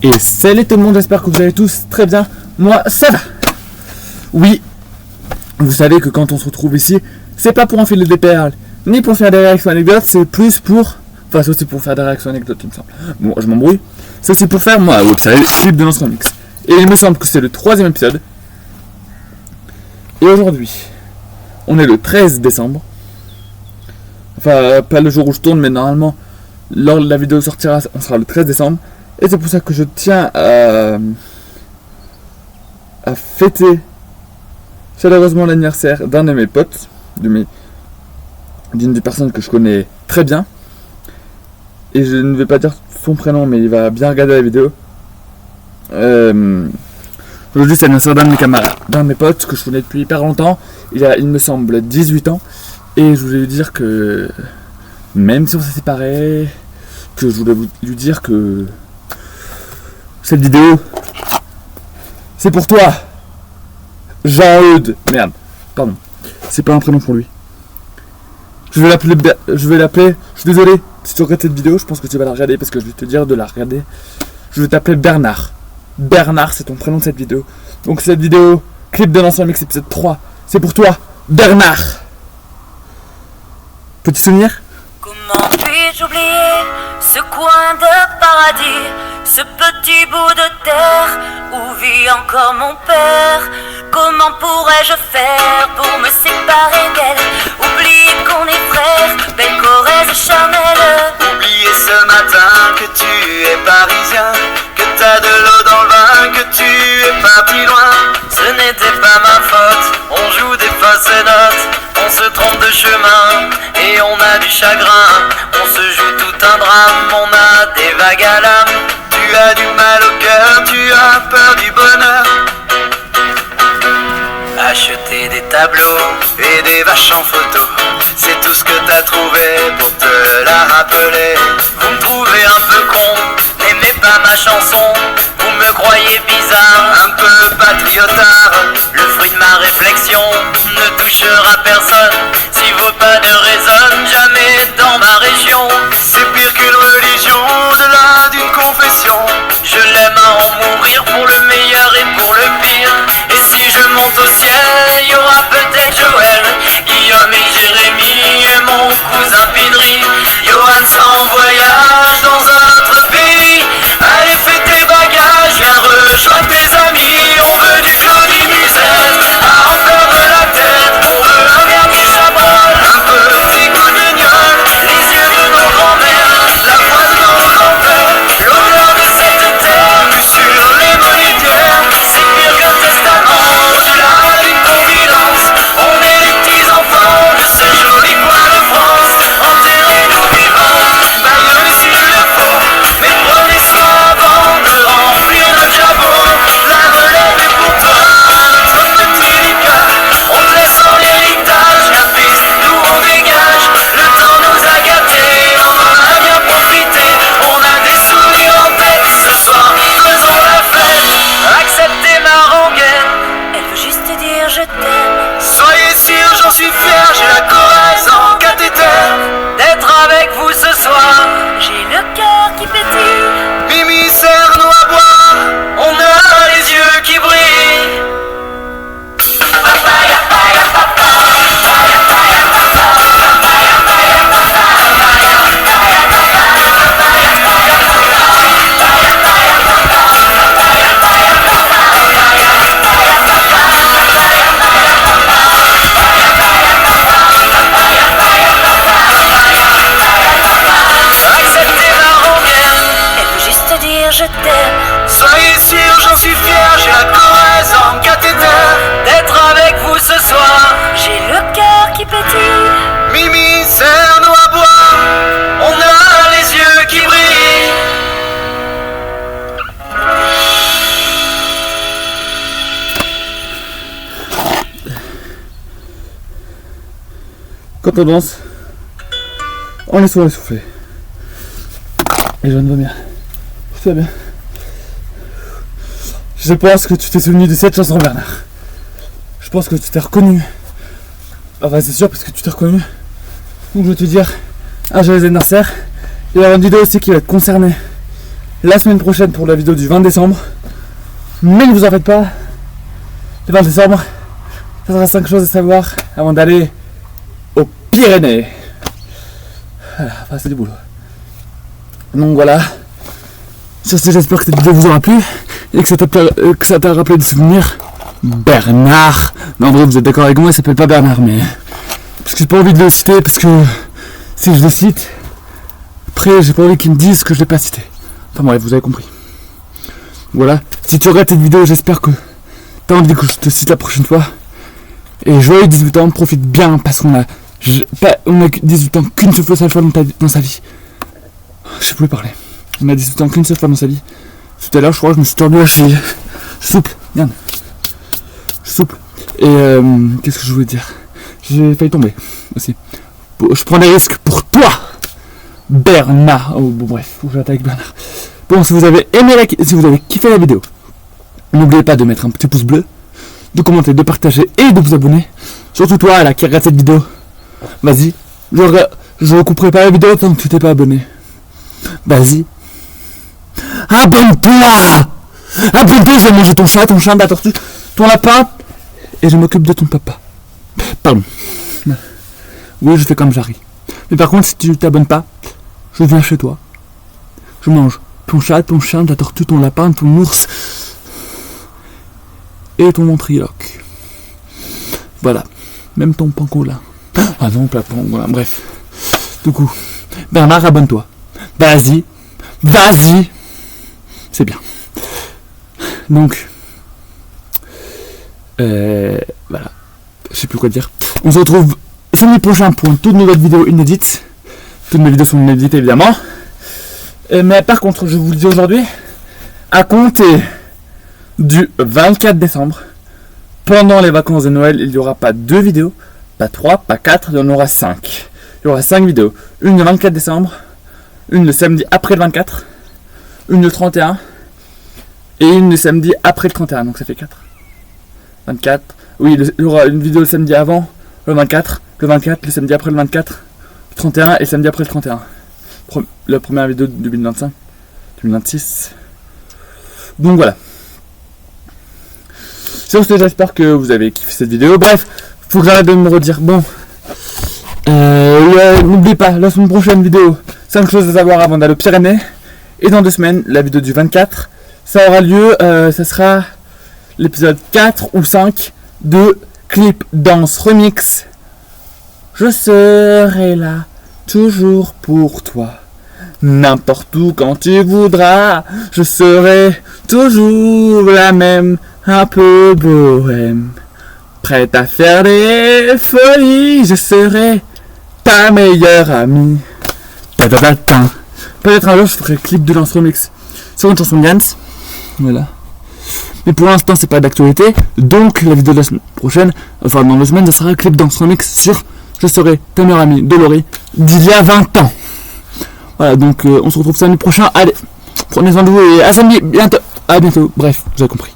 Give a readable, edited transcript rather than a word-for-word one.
Et salut tout le monde, j'espère que vous allez tous très bien. Moi, ça va. Oui, vous savez que quand on se retrouve ici, c'est pas pour enfiler des perles, ni pour faire des réactions anecdotes, c'est plus pour... Enfin, c'est aussi pour faire des réactions anecdotes, il me semble. Bon, je m'embrouille. C'est aussi pour faire, moi, vous savez, le clip de l'ancien mix. Et il me semble que c'est le 3e épisode. Et aujourd'hui, on est le 13 décembre. Enfin, pas le jour où je tourne, mais normalement, lors de la vidéo sortira, on sera le 13 décembre. Et c'est pour ça que je tiens à fêter chaleureusement l'anniversaire d'un de mes potes, d'une des personnes que je connais très bien. Et je ne vais pas dire son prénom, mais il va bien regarder la vidéo. Aujourd'hui, c'est l'anniversaire d'un de mes camarades, d'un de mes potes que je connais depuis hyper longtemps. Il a, il me semble, 18 ans. Et je voulais lui dire que, même si on s'est séparés, que je voulais lui dire que cette vidéo, c'est pour toi, Jean-Eudes. Merde, pardon, c'est pas un prénom pour lui. Je vais l'appeler, je suis désolé si tu regardes cette vidéo, je pense que tu vas la regarder parce que je vais te dire de la regarder. Je vais t'appeler Bernard. Bernard, c'est ton prénom de cette vidéo. Donc cette vidéo, clip de l'ancien mix épisode 3, c'est pour toi, Bernard. Petit souvenir? Comment puis-je oublier ce coin de paradis, ce petit bout de terre où vit encore mon père? Comment pourrais-je faire pour me séparer d'elle? Oublier qu'on est frères, belle Corrèze charnelle. Oublier ce matin que tu es parisien, que t'as de l'eau dans le vin, que tu es parti loin. Ce n'était pas ma faute, on joue des fausses notes, on se trompe de chemin et on a du chagrin. On se joue tout un drame, on a des vagues à l'âme. Tu as du mal au cœur, tu as peur du bonheur. Acheter des tableaux et des vaches en photo, c'est tout ce que t'as trouvé pour te la rappeler. Vous me trouvez un peu con, n'aimez pas ma chanson. Vous me croyez bizarre, un peu patriotard. Le fruit de ma réflexion ne touchera personne. S'il vaut pas de résonne jamais dans ma région. C'est pire qu'une religion, au-delà d'une confession. Je l'aime à en mourir pour le meilleur et pour le pire. Et si je monte au ciel, il y aura peut-être Joël, Guillaume et Jérémy et mon cousin Pidri. Johan sera en voyage dans un autre pays. Allez fais tes bagages, viens rejoindre tes amis. On veut du Claudie Musette à en perdre la tête. On veut un dernier chabrol, un petit coup de guignol, les yeux de nos grands-mères, la voix de nos grands-pères, l'odeur de cette terre vue sur les monétaires. Si pire qu'un testament, au-delà d'une confidence, on est les petits enfants de ce joli coin de France. Enterrez-nous vivants, baillez s'il le faut, mais prenez soin avant de remplir notre jabot. La relève est pour toi, notre petit Lucas, on te laisse en héritage la piste, nous on dégage. Le temps nous a gâtés, on en a bien profité, on a des souvenirs en tête, ce soir faisons la fête. Acceptez ma rengaine, Elle veut juste te dire je t'aime. soyez sûr, j'en suis fier, j'ai la Corrèze en cathéter. D'être avec vous ce soir, J'ai le cœur qui pétille. Mimi sert nous à boire, on a les yeux qui brillent. Acceptez ma rengaine, Elle veut juste te dire je t'aime. soyez sûr, j'en suis fier, j'ai la Corrèze en cathéter. D'être avec vous ce soir, J'ai le cœur qui pétille. Mimi sert nous à boire, on a les yeux qui brillent. Quand on danse, on est souvent essoufflé. Et je ne veux bien. Tout va bien. Je pense que tu t'es souvenu de cette chanson, Bernard. Je pense que tu t'es reconnu. Enfin, c'est sûr parce que tu t'es reconnu. Donc je vais te dire un joyeux anniversaire. Il y aura une vidéo aussi qui va te concerner. la semaine prochaine pour la vidéo du 20 décembre. Mais ne vous en faites pas, le 20 décembre, ça sera 5 choses à savoir avant d'aller aux Pyrénées. Voilà, enfin, c'est du boulot. Donc voilà. Sur ce, j'espère que cette vidéo vous aura plu et que ça t'a rappelé des souvenirs. Bernard. Non, en vrai, vous êtes d'accord avec moi, il s'appelle pas Bernard, mais parce que j'ai pas envie de le citer, parce que si je le cite, après j'ai pas envie qu'ils me disent que je l'ai pas cité. Enfin bref, vous avez compris. Voilà. Si tu regardes cette vidéo, j'espère que t'as envie que je te cite la prochaine fois. Et joyeux 18 ans, profite bien parce qu'on a 18 ans qu'une seule fois dans sa vie. Je sais plus parler. On a 18 ans qu'une seule fois dans sa vie. Tout à l'heure, je crois que je me suis tordu la cheville. Je suis souple, regarde. Je suis souple. Et qu'est-ce que je voulais dire? J'ai failli tomber aussi. Je prends des risques pour toi, Bernard. Oh, bon, bref, faut que j'attaque Bernard. Bon, si vous avez aimé si vous avez kiffé la vidéo, n'oubliez pas de mettre un petit pouce bleu, de commenter, de partager et de vous abonner. Surtout toi, là, qui regarde cette vidéo. Vas-y, je recouperai pas la vidéo tant que tu t'es pas abonné. Vas-y. Abonne-toi! Abonne-toi, je vais manger ton chat, ton chien, ta tortue, ton lapin, et je m'occupe de ton papa. Pardon. Oui, je fais comme Jarry. Mais par contre, si tu t'abonnes pas, je viens chez toi. Je mange ton chat, ton chien, ta tortue, ton lapin, ton ours et ton ventriloque. Voilà. Même ton pangolin. Ah non, pas pangolin, bref. Du coup, Bernard, abonne-toi. Vas-y. Vas-y. C'est bien. Donc, voilà. Je sais plus quoi dire. On se retrouve samedi prochain pour une toute nouvelle vidéo inédite. Toutes mes vidéos sont inédites évidemment. Mais par contre, je vous le dis aujourd'hui, à compter du 24 décembre, pendant les vacances de Noël, il n'y aura pas 2 vidéos, pas 3, pas 4, il y en aura 5. Il y aura 5 vidéos. Une le 24 décembre, une le samedi après le 24, une le 31 et une le samedi après le 31. Donc ça fait 4. 24. Oui, il y aura une vidéo le samedi avant le 24, le 24, le samedi après le 24, le 31 et le samedi après le 31. La première vidéo de 2025, 2026. Donc voilà. Sur ce, j'espère que vous avez kiffé cette vidéo. Bref, faut que j'arrête de me redire. Bon, n'oubliez pas, la semaine prochaine vidéo, 5 choses à savoir avant d'aller aux Pyrénées. Et dans 2 semaines, la vidéo du 24, ça aura lieu, ça sera l'épisode 4 ou 5 de Clip Dance Remix. Je serai là, toujours pour toi. N'importe où quand tu voudras, je serai toujours la même, un peu bohème. Prête à faire des folies, je serai ta meilleure amie. Peut-être un jour je ferai clip de Dance Remix sur une chanson de Gans. Voilà. Mais pour l'instant c'est pas d'actualité. Donc la vidéo de la semaine prochaine, enfin dans 2 semaines, ça sera un clip Dance Remix sur Je serai ta meilleure amie de Laurie d'il y a 20 ans. Voilà, donc on se retrouve samedi prochain. Allez, prenez soin de vous et à samedi, bientôt. À bientôt. Bref, vous avez compris.